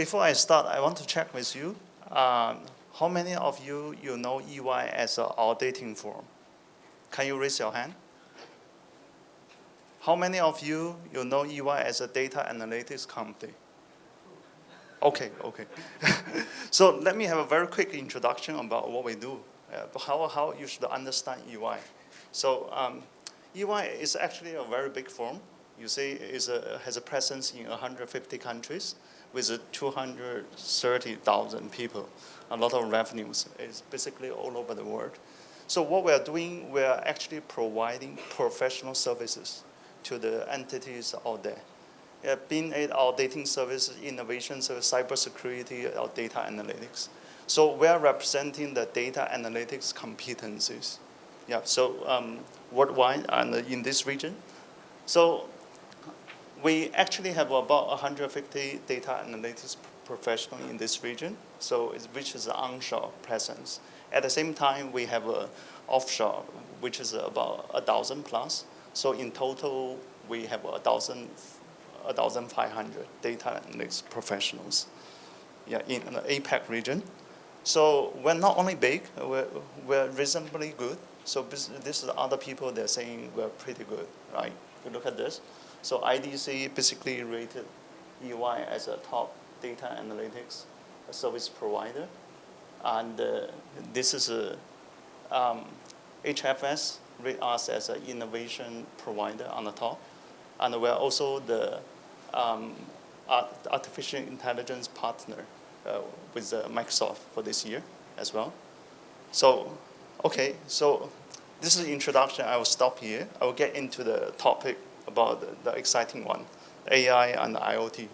Before I start, I want to check with you. How many of you know EY as an auditing firm? Can you raise your hand? How many of you know EY as a data analytics company? Okay. So let me have a very quick introduction about what we do, how you should understand EY. So EY is actually a very big firm. You see, has a presence in 150 countries with 230,000 people, a lot of revenues. It's basically all over the world. So what we are doing, we are actually providing professional services to the entities out there. Being it our dating services, innovation service, cybersecurity, or data analytics. So we are representing the data analytics competencies. Yeah, so worldwide and in this region. So we actually have about 150 data analytics professionals in this region, so which is an onshore presence. At the same time, we have an offshore, which is about 1,000 plus. So in total, we have 1,500 data analytics professionals, yeah, in the APAC region. So we're not only big, we're reasonably good. So this is other people, they're saying we're pretty good, right? If you look at this. So IDC basically rated EY as a top data analytics service provider. And this is HFS rate us as an innovation provider on the top. And we're also the artificial intelligence partner with Microsoft for this year as well. So, okay, so this is the introduction. I will stop here. I will get into the topic about the exciting one, AI and IoT.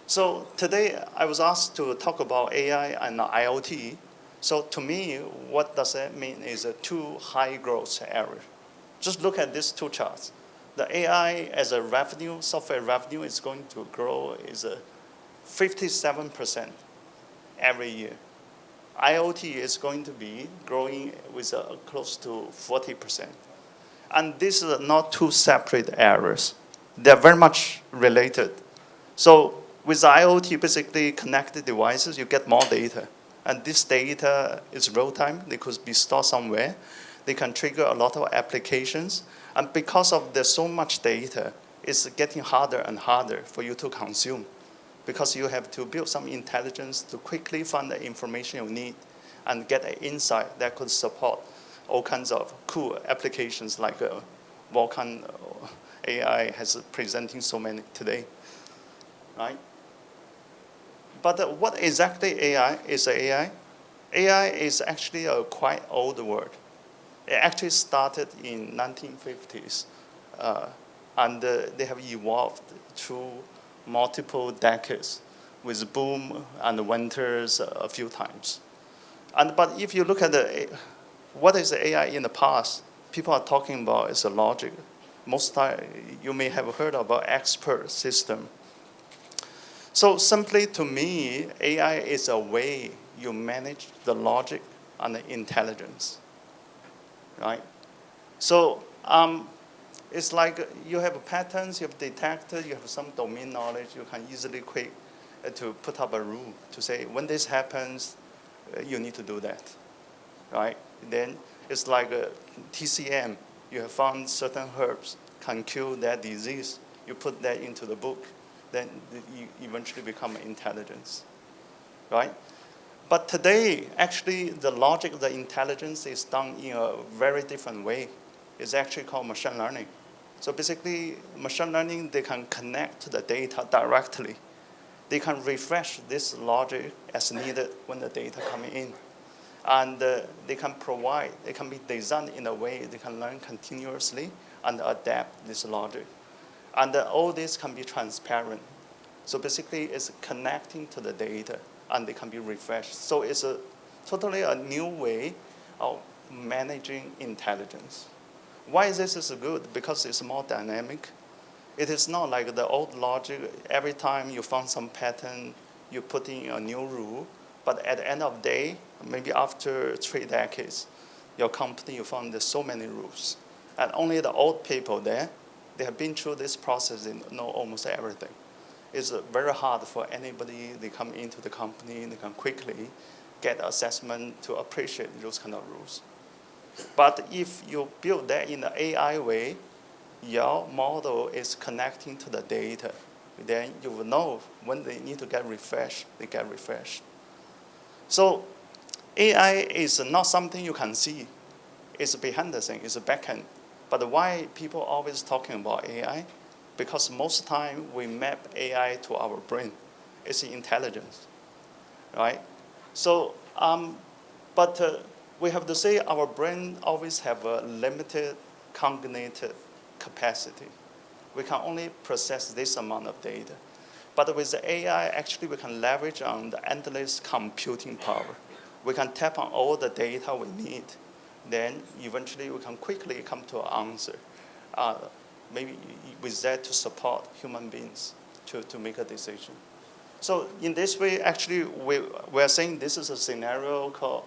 So today I was asked to talk about AI and IoT. So to me, what does that mean is two high growth areas. Just look at these two charts. The AI as a revenue, software revenue is going to grow is 57% every year. IoT is going to be growing with close to 40%. And these are not two separate areas. They're very much related. So with IoT, basically connected devices, you get more data. And this data is real time. They could be stored somewhere. They can trigger a lot of applications. And because of there's so much data, it's getting harder and harder for you to consume, because you have to build some intelligence to quickly find the information you need and get an insight that could support all kinds of cool applications like Vulkan AI has presenting so many today, right? But what exactly AI is AI? AI is actually a quite old word. It actually started in 1950s, and they have evolved through multiple decades with boom and winters a few times. But if you look at what is the AI in the past, people are talking about is a logic. Most time you may have heard about expert system. So simply to me, AI is a way you manage the logic and the intelligence, right? So it's like you have patterns, you have detector, you have some domain knowledge, you can easily quick to put up a rule to say, when this happens, you need to do that, right? Then it's like a TCM. You have found certain herbs can cure that disease. You put that into the book, then you eventually become intelligence, right? But today, actually, the logic of the intelligence is done in a very different way. It's actually called machine learning. So basically, machine learning, they can connect to the data directly. They can refresh this logic as needed when the data come in. And they can provide, they can be designed in a way they can learn continuously and adapt this logic. And all this can be transparent. So basically, it's connecting to the data, and they can be refreshed. So it's totally a new way of managing intelligence. Why is this good? Because it's more dynamic. It is not like the old logic. Every time you found some pattern, you put in a new rule. But at the end of the day, maybe after 3 decades, your company, you found there's so many rules. And only the old people there, they have been through this process and know almost everything. it's very hard for anybody, they come into the company, they can quickly get assessment to appreciate those kind of rules. But if you build that in the AI way, your model is connecting to the data. Then you will know when they need to get refreshed, they get refreshed. So AI is not something you can see. It's behind the scene, it's a back end. But why people always talking about AI? Because most time we map AI to our brain. It's intelligence, right? So, we have to say our brain always have a limited cognitive capacity. We can only process this amount of data. But with the AI, actually we can leverage on the endless computing power. We can tap on all the data we need. Then eventually we can quickly come to an answer. Maybe with that to support human beings to make a decision. So in this way, actually, we're saying this is a scenario called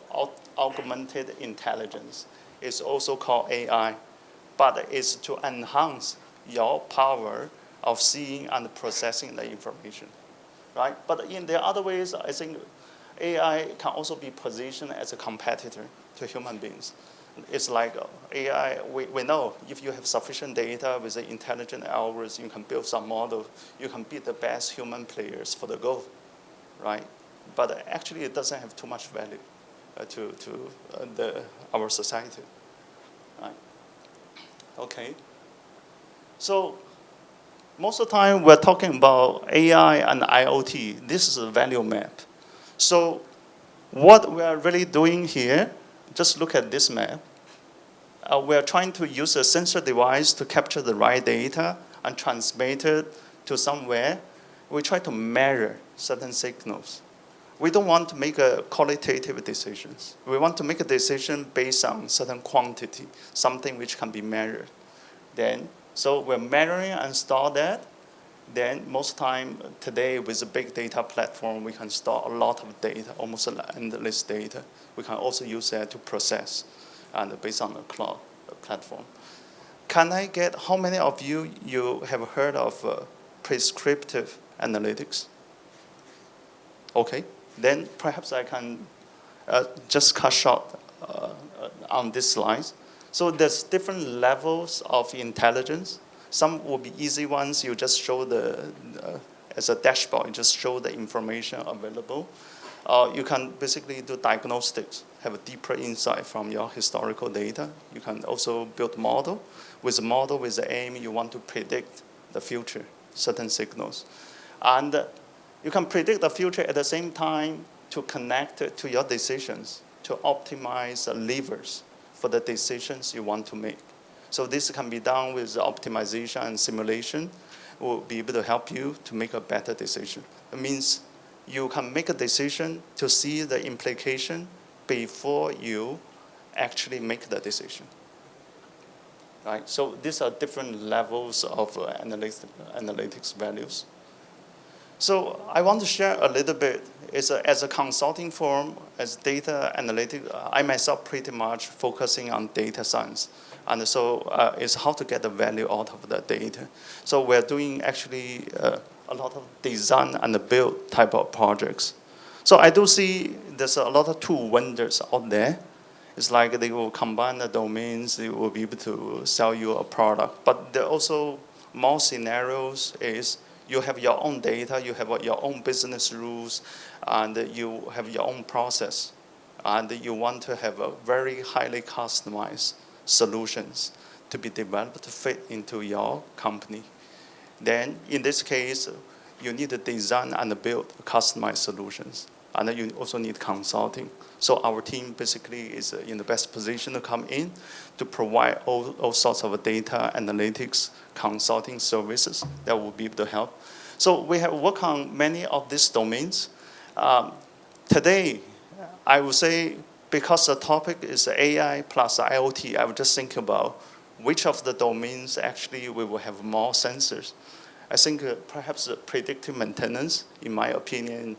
augmented intelligence. It's also called AI, but it's to enhance your power of seeing and processing the information, right? But in the other ways, I think AI can also be positioned as a competitor to human beings. It's like AI, we know if you have sufficient data with an intelligent algorithm, you can build some model, you can beat the best human players for the goal, right? But actually it doesn't have too much value to our society, right? Okay. So most of the time we're talking about AI and IoT. This is a value map. So what we are really doing here, just look at this map. We are trying to use a sensor device to capture the right data and transmit it to somewhere. We try to measure certain signals. We don't want to make a qualitative decisions. We want to make a decision based on certain quantity, something which can be measured. So we're measuring and store that. Then most time today with a big data platform, we can store a lot of data, almost endless data. We can also use that to process and based on the cloud platform. Can I get, how many of you have heard of prescriptive analytics? Okay, then perhaps I can just cut short on this slide. So there's different levels of intelligence. Some will be easy ones. You just show as a dashboard, you just show the information available. You can basically do diagnostics, have a deeper insight from your historical data. You can also build a model. With a model, with the aim, you want to predict the future, certain signals. And you can predict the future at the same time to connect it to your decisions, to optimize the levers for the decisions you want to make. So this can be done with optimization and simulation. Will be able to help you to make a better decision. It means you can make a decision to see the implication before you actually make the decision. Right? So these are different levels of analytics values. So I want to share a little bit. As a consulting firm, as data analytics, I myself pretty much focusing on data science. And so it's how to get the value out of the data. So we're doing actually a lot of design and build type of projects. So I do see there's a lot of tool vendors out there. It's like they will combine the domains, they will be able to sell you a product. But there are also more scenarios is you have your own data, you have your own business rules, and you have your own process. And you want to have a very highly customized solutions to be developed to fit into your company. Then in this case, you need to design and build customized solutions. And then you also need consulting. So our team basically is in the best position to come in to provide all sorts of data analytics consulting services that will be able to help. So we have worked on many of these domains. Today, I would say because the topic is AI plus IoT, I would just think about which of the domains actually we will have more sensors. I think perhaps predictive maintenance, in my opinion,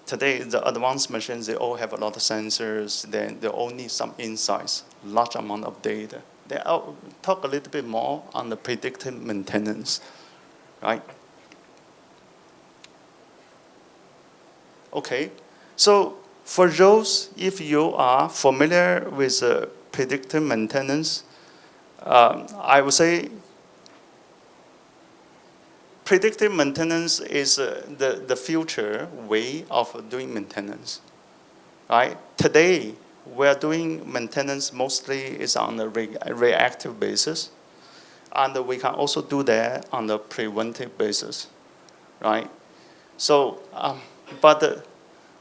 today the advanced machines, they all have a lot of sensors, then they all need some insights, large amount of data. Then I'll talk a little bit more on the predictive maintenance, right? Okay, so for those, if you are familiar with predictive maintenance, I would say predictive maintenance is the future way of doing maintenance, right? Today, we're doing maintenance mostly is on a reactive basis, and we can also do that on a preventive basis, right? So, but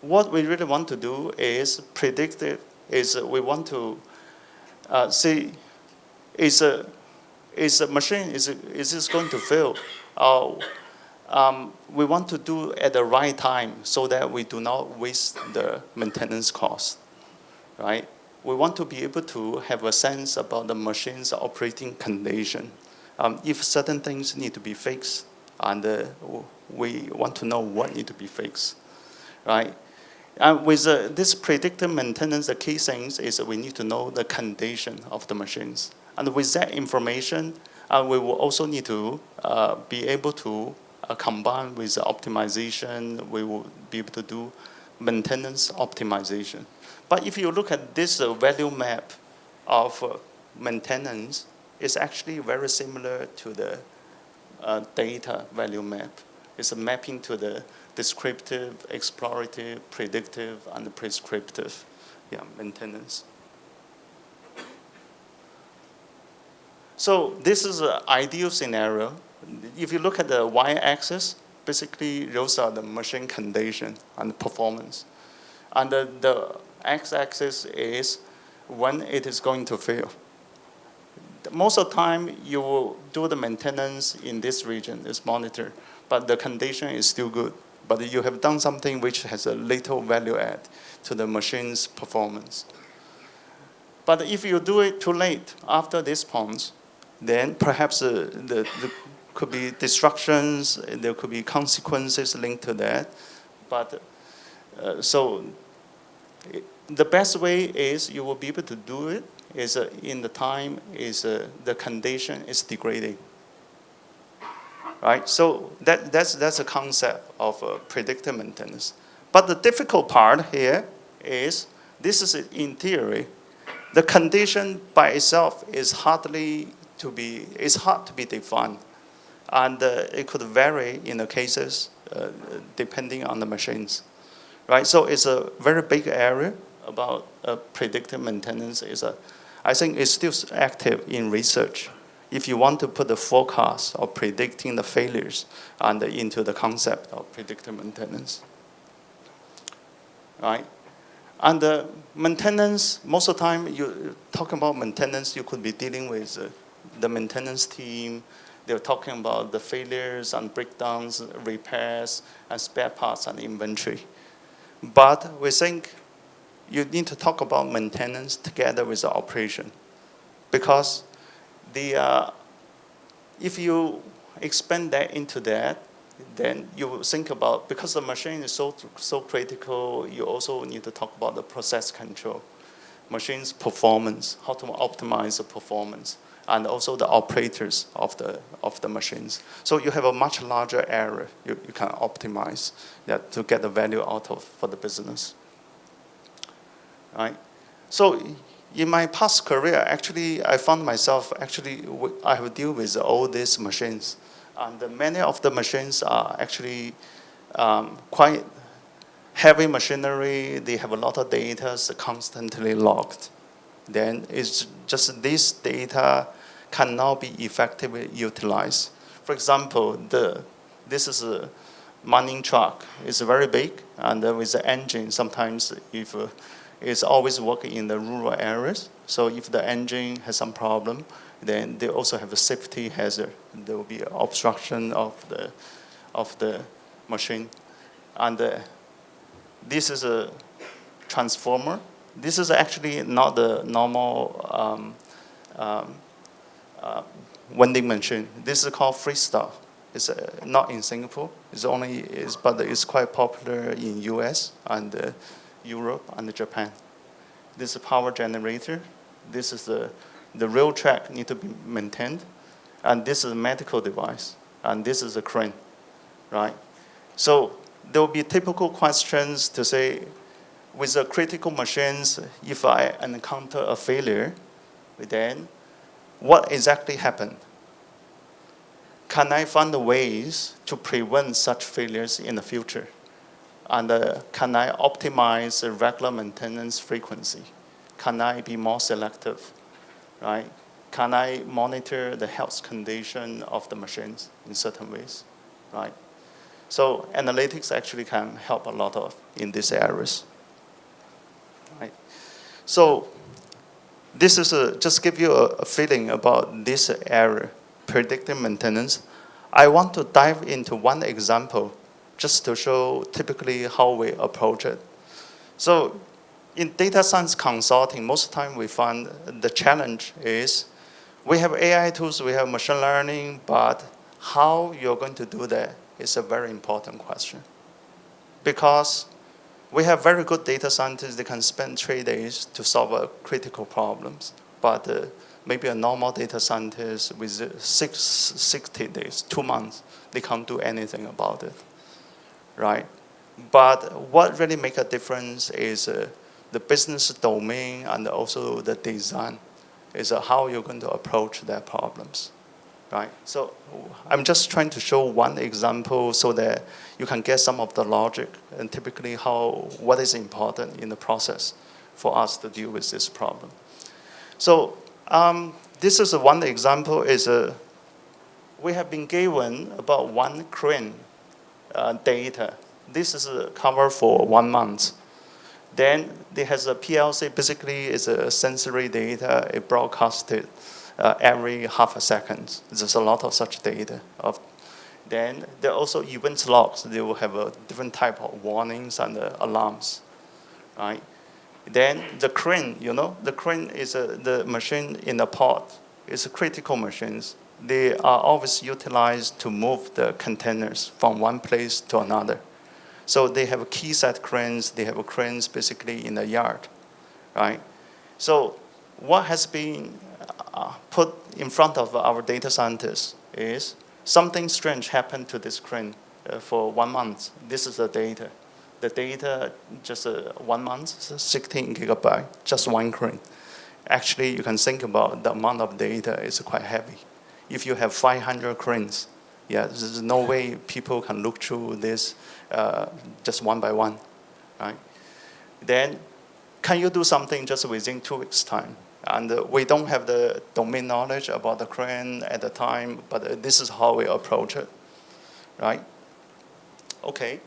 what we really want to do is predictive, is we want to see is a machine, is this going to fail? We want to do at the right time so that we do not waste the maintenance cost, right? We want to be able to have a sense about the machine's operating condition. If certain things need to be fixed, and we want to know what need to be fixed, right? And with this predictive maintenance, the key things is we need to know the condition of the machines. And with that information, we will also need to be able to combine with the optimization. We will be able to do maintenance optimization. But if you look at this value map of maintenance, it's actually very similar to the data value map. It's a mapping to the descriptive, explorative, predictive, and prescriptive maintenance. So this is an ideal scenario. If you look at the y-axis, basically those are the machine condition and performance. And the x-axis is when it is going to fail. Most of the time, you will do the maintenance in this region, this monitor, but the condition is still good. But you have done something which has a little value add to the machine's performance. But if you do it too late after this point, then perhaps there could be disruptions, there could be consequences linked to that. But so the best way is you will be able to do it is in the time is the condition is degrading. Right, so that's a concept of predictive maintenance. But the difficult part here is this is in theory. The condition by itself is hard to be defined, and it could vary in the cases depending on the machines. Right, so it's a very big area about predictive maintenance. I think it's still active in research. If you want to put the forecast of predicting the failures and into the concept of predictive maintenance, right? And the maintenance, most of the time you talk about maintenance, you could be dealing with the maintenance team. They're talking about the failures and breakdowns, repairs, and spare parts and inventory. But we think you need to talk about maintenance together with the operation, because if you expand that into that, then you will think about, because the machine is so critical, you also need to talk about the process control, machine's performance, how to optimize the performance, and also the operators of the machines. So you have a much larger area you can optimize that to get the value out of for the business. Right? So in my past career, actually, I found myself, I have dealt with all these machines. And many of the machines are actually quite heavy machinery. They have a lot of data constantly logged. Then it's just this data cannot be effectively utilized. For example, this is a mining truck. It's very big, and with the engine, sometimes if it's always working in the rural areas. So if the engine has some problem, then they also have a safety hazard. There will be an obstruction of the machine. And this is a transformer. This is actually not the normal vending machine. This is called freestyle. It's not in Singapore. But it's quite popular in US and Europe and Japan. This is a power generator. This is the rail track need to be maintained. And this is a medical device. And this is a crane, right? So there will be typical questions to say, with the critical machines, if I encounter a failure, then what exactly happened? Can I find ways to prevent such failures in the future? And can I optimize the regular maintenance frequency? Can I be more selective, right? Can I monitor the health condition of the machines in certain ways, right? So analytics actually can help a lot of in these areas, right? So this is just give you a feeling about this area, predictive maintenance. I want to dive into one example just to show typically how we approach it. So in data science consulting, most of the time we find the challenge is we have AI tools, we have machine learning, but how you're going to do that is a very important question. Because we have very good data scientists, they can spend 3 days to solve critical problems. But maybe a normal data scientist with 60 days, 2 months, they can't do anything about it, right? But what really makes a difference is the business domain and also the design, is how you're going to approach their problems, right? So I'm just trying to show one example so that you can get some of the logic and typically what is important in the process for us to deal with this problem. So this is one example. We have been given about 1 crane data. This is covered for 1 month. Then it has a PLC, basically is a sensory data. It broadcasted every half a second. There's a lot of such data. Then there are also event logs. They will have a different type of warnings and alarms, right? Then the crane, the crane is the machine in the port. It's a critical machines. They are always utilized to move the containers from one place to another. So they have key set cranes. They have cranes basically in the yard, right? So what has been put in front of our data scientists is something strange happened to this crane for 1 month. This is the data. The data, just 1 month, 16 gigabyte, just 1 crane. Actually, you can think about the amount of data is quite heavy. If you have 500 cranes, there's no way people can look through this just one by one, right? Then, can you do something just within 2 weeks' time? And we don't have the domain knowledge about the crane at the time, but this is how we approach it, right? Okay.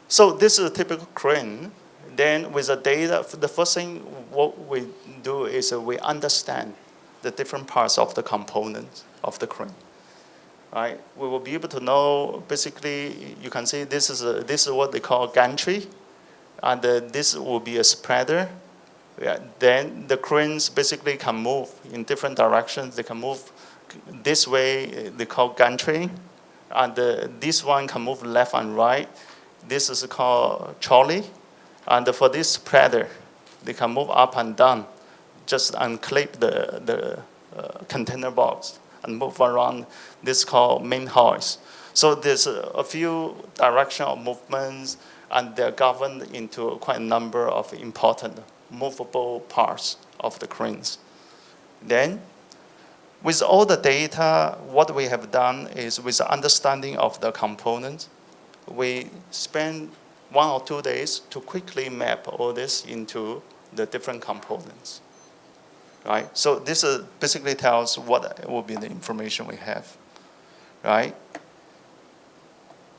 So this is a typical crane. Then with the data, the first thing what we do is we understand the different parts of the components of the crane, right? We will be able to know, basically, you can see this is what they call gantry, and this will be a spreader. Then the cranes basically can move in different directions. They can move this way, they call gantry, and this one can move left and right. This is called trolley, and for this spreader, they can move up and down, just unclip the container box and move around. This is called main hoist. So there's a few directional movements, and they're governed into quite a number of important movable parts of the cranes. Then, with all the data, what we have done is with the understanding of the components, we spend 1 or 2 days to quickly map all this into the different components, right? So this basically tells what will be the information we have, right?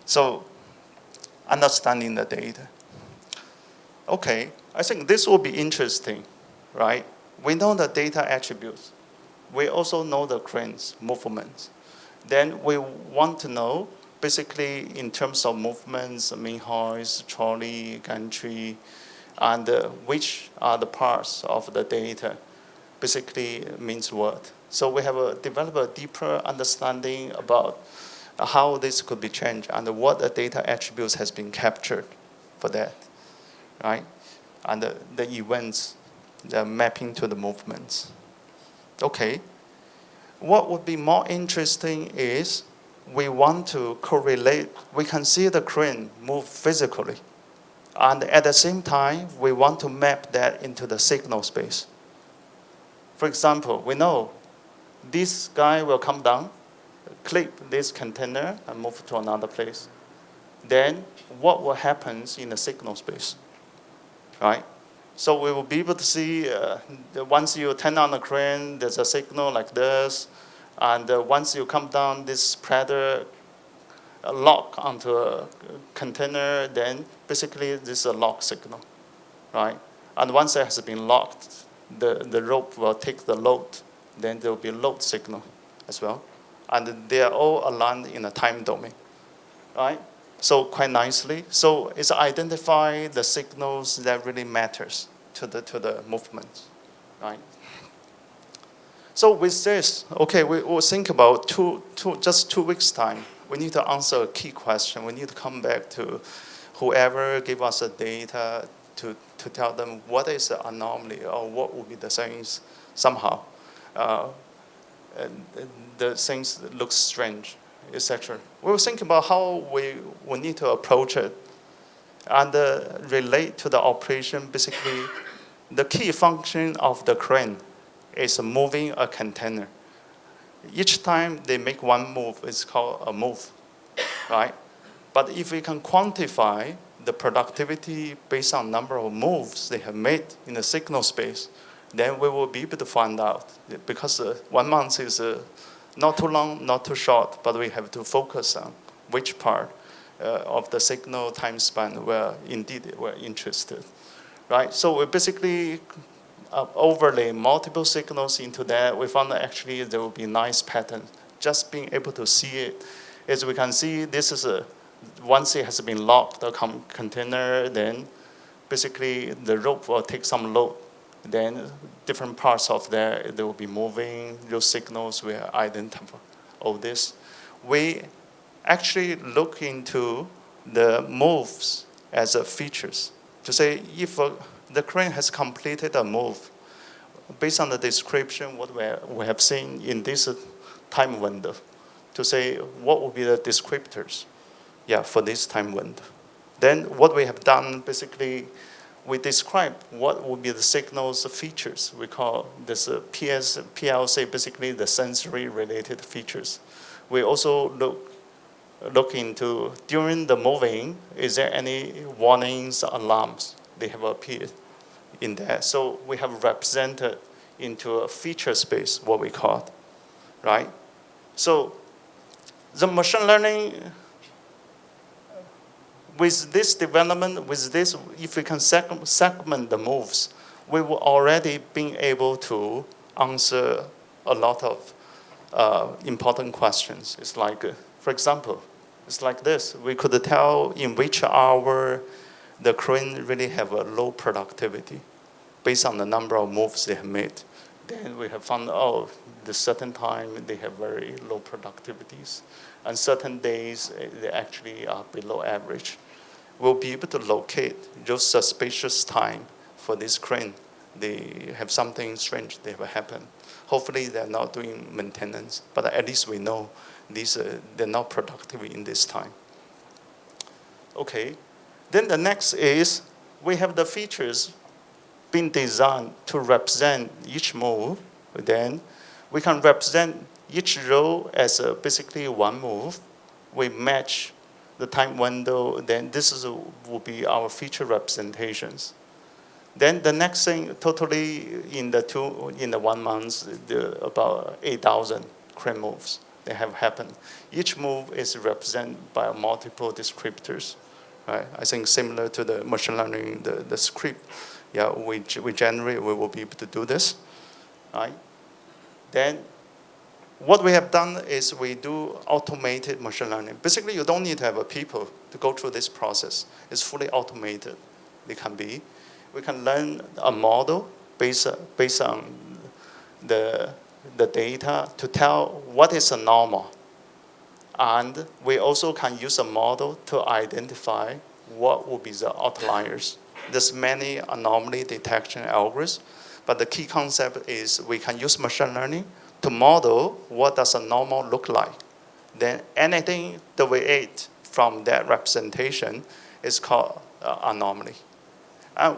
So understanding the data. Okay, I think this will be interesting, right? We know the data attributes. We also know the cranes movements. Then we want to know, basically, in terms of movements, main hoist, trolley, gantry, and which are the parts of the data, basically means what. So we have developed a deeper understanding about how this could be changed and what the data attributes has been captured for that, right? And the events, the mapping to the movements. Okay. What would be more interesting is we want to correlate, we can see the crane move physically. And at the same time, we want to map that into the signal space. For example, we know this guy will come down, clip this container, and move to another place. Then what will happen in the signal space, right? So we will be able to see, once you turn on the crane, there's a signal like this. And once you come down, this spreader lock onto a container, then basically this is a lock signal, right? And once it has been locked, the rope will take the load. Then there will be a load signal as well. And they are all aligned in a time domain, right? So quite nicely. So it's identify the signals that really matters to the movement, right? So with this, okay, we will think about just 2 weeks time. We need to answer a key question. We need to come back to whoever gave us the data to tell them what is the anomaly or what would be the things somehow. The things look strange, etc. We will think about how we need to approach it and relate to the operation. Basically, the key function of the crane is moving a container. Each time they make one move, it's called a move, right? But if we can quantify the productivity based on number of moves they have made in the signal space, then we will be able to find out. Because 1 month is not too long, not too short, but we have to focus on which part of the signal time span we're interested, right? So we basically overlay multiple signals into that. We found that actually there will be nice pattern. Just being able to see it, as we can see, this is once it has been locked, the container, then basically the rope will take some load. Then different parts of there, they will be moving. Those signals will identify all this. We actually look into the moves as features to say if the crane has completed a move, based on the description, what we have seen in this time window, to say what will be the descriptors, for this time window. Then what we have done, basically, we describe what will be the signals features. We call this PLC, basically the sensory related features. We also look into, during the moving, is there any warnings, alarms they have appeared in there? So we have represented into a feature space, what we call it, right? So the machine learning, with this development, with this, if we can segment the moves, we will already be able to answer a lot of important questions. It's like, for example, it's like this. We could tell in which hour the crane really have a low productivity based on the number of moves they have made. Then we have found, the certain time they have very low productivities. And certain days, they actually are below average. We'll be able to locate those suspicious time for this crane. They have something strange that will happen. Hopefully, they're not doing maintenance, but at least we know they're not productive in this time. Okay, then the next is we have the features being designed to represent each move. Then we can represent each row as basically one move. We match the time window. Then this will be our feature representations. Then the next thing, totally in the 1 month, about 8,000 crane moves that have happened. Each move is represented by multiple descriptors. Right? I think similar to the machine learning, the script, we generate, we will be able to do this. Right? Then what we have done is we do automated machine learning. Basically, you don't need to have a people to go through this process. It's fully automated. It can be. We can learn a model based on the data to tell what is a normal. And we also can use a model to identify what will be the outliers. There's many anomaly detection algorithms, but the key concept is we can use machine learning to model what does a normal look like. then anything deviate from that representation is called anomaly.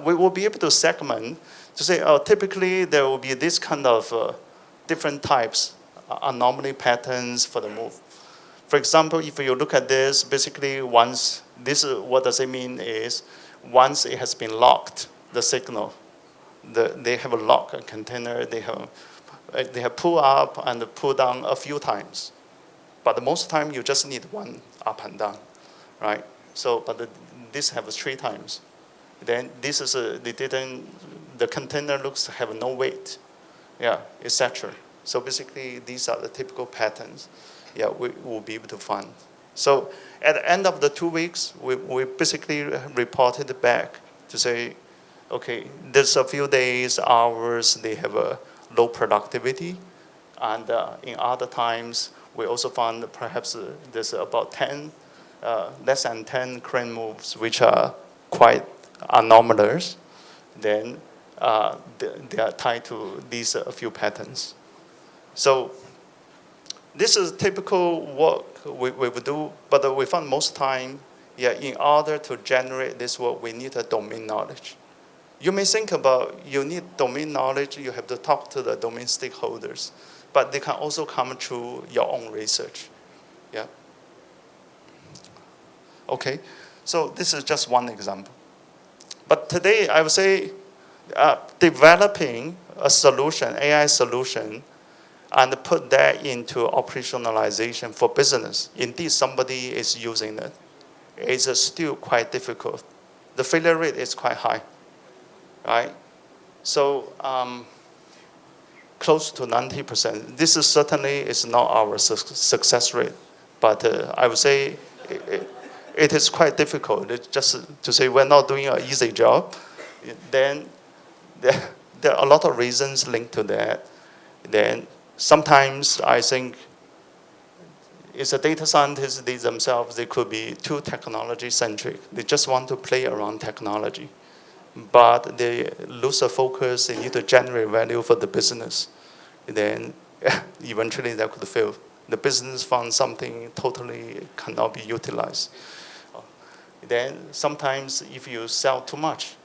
We will be able to segment to say, oh, typically there will be this kind of different types, anomaly patterns for the move. For example, if you look at this, basically once, what does it mean is, once it has been locked, the signal, they have a lock, a container, they have pull up and pull down a few times. But most of the time, you just need one up and down, right? So, but this have 3 times. Then this is the container looks to have no weight, yeah, etc. So basically, these are the typical patterns, yeah, we will be able to find. So at the end of the 2 weeks, we basically reported back to say, okay, there's a few days, hours, they have a low productivity, and in other times, we also found perhaps there's about 10, less than 10 crane moves which are quite anomalous. Then they are tied to these a few patterns. So this is typical work we would do, but we found most time, yeah, in order to generate this work, we need a domain knowledge. You may think about you need domain knowledge, you have to talk to the domain stakeholders, but they can also come through your own research. Yeah. Okay, so this is just one example. But today, I would say developing a solution, AI solution, and put that into operationalization for business. Indeed, somebody is using it. It's still quite difficult. The failure rate is quite high, right? So close to 90%. This is certainly not our success rate, but I would say it is quite difficult. It's just to say we're not doing an easy job. Then there are a lot of reasons linked to that. Then sometimes I think it's a data scientist, they themselves, they could be too technology centric. They just want to play around technology. But they lose the focus, they need to generate value for the business. Then eventually that could fail. The business found something totally cannot be utilized. Then sometimes if you sell too much,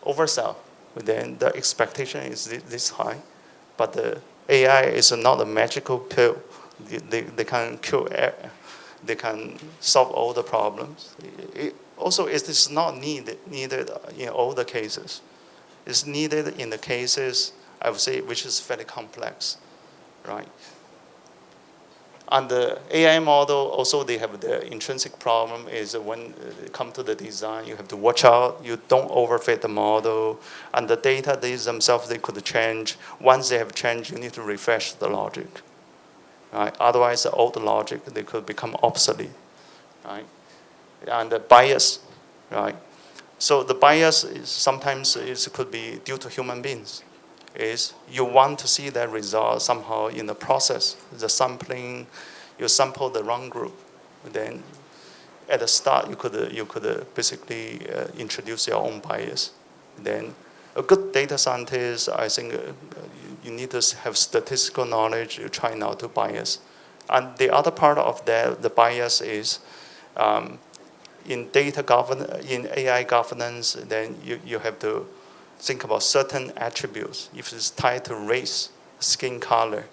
oversell, then the expectation is this high. But the AI is not a magical pill. They can cure, they can solve all the problems. Also, it is not needed in all the cases. It's needed in the cases, I would say, which is fairly complex, right? And the AI model, also they have the intrinsic problem is when it comes to the design, you have to watch out, you don't overfit the model, and the data themselves, they could change. Once they have changed, you need to refresh the logic, right? Otherwise, the old logic, they could become obsolete, right? And the bias, right? So the bias is sometimes could be due to human beings. Is you want to see that result somehow in the process, the sampling, you sample the wrong group, then at the start you could basically introduce your own bias. Then a good data scientist, I think you need to have statistical knowledge. You try not to bias, and the other part of that, the bias is. In AI governance, then you have to think about certain attributes. If it's tied to race, skin color,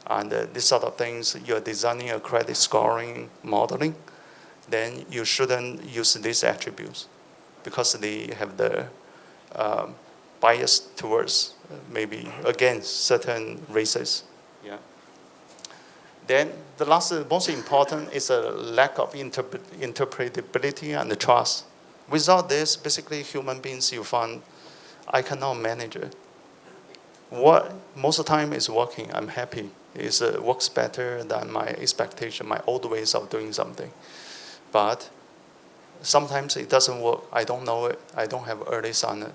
and these sort of things, you're designing a credit scoring modeling, then you shouldn't use these attributes because they have the bias towards maybe against certain races. Yeah. Then the last, most important is a lack of interpretability and trust. Without this, basically human beings, you find, I cannot manage it. What most of the time is working, I'm happy. It works better than my expectation, my old ways of doing something. But sometimes it doesn't work. I don't know it. I don't have early on it.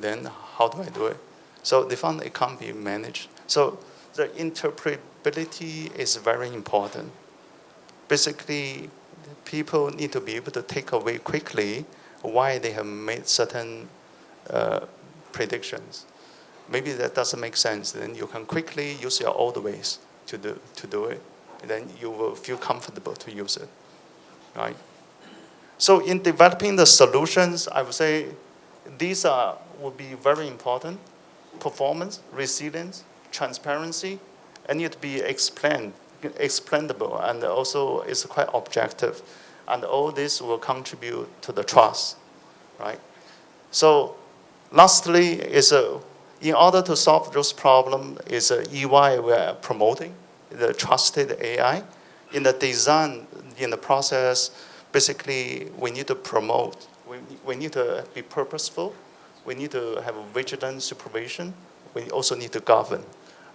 Then how do I do it? So they found it can't be managed. So the interpretability is very important. Basically, people need to be able to take away quickly why they have made certain predictions. Maybe that doesn't make sense. Then you can quickly use your old ways to do it. then you will feel comfortable to use it, right? So in developing the solutions, I would say these would be very important. Performance, resilience, transparency, and need to be explainable, and also it's quite objective. And all this will contribute to the trust, right? So lastly, is in order to solve those problems, is EY we're promoting the trusted AI. In the design, in the process, basically we need to promote, we need to be purposeful, we need to have vigilant supervision, we also need to govern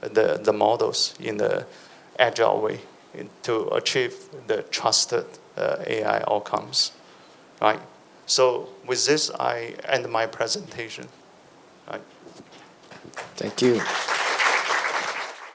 the models in the agile way to achieve the trusted AI outcomes, right? So with this, I end my presentation. Right. Thank you.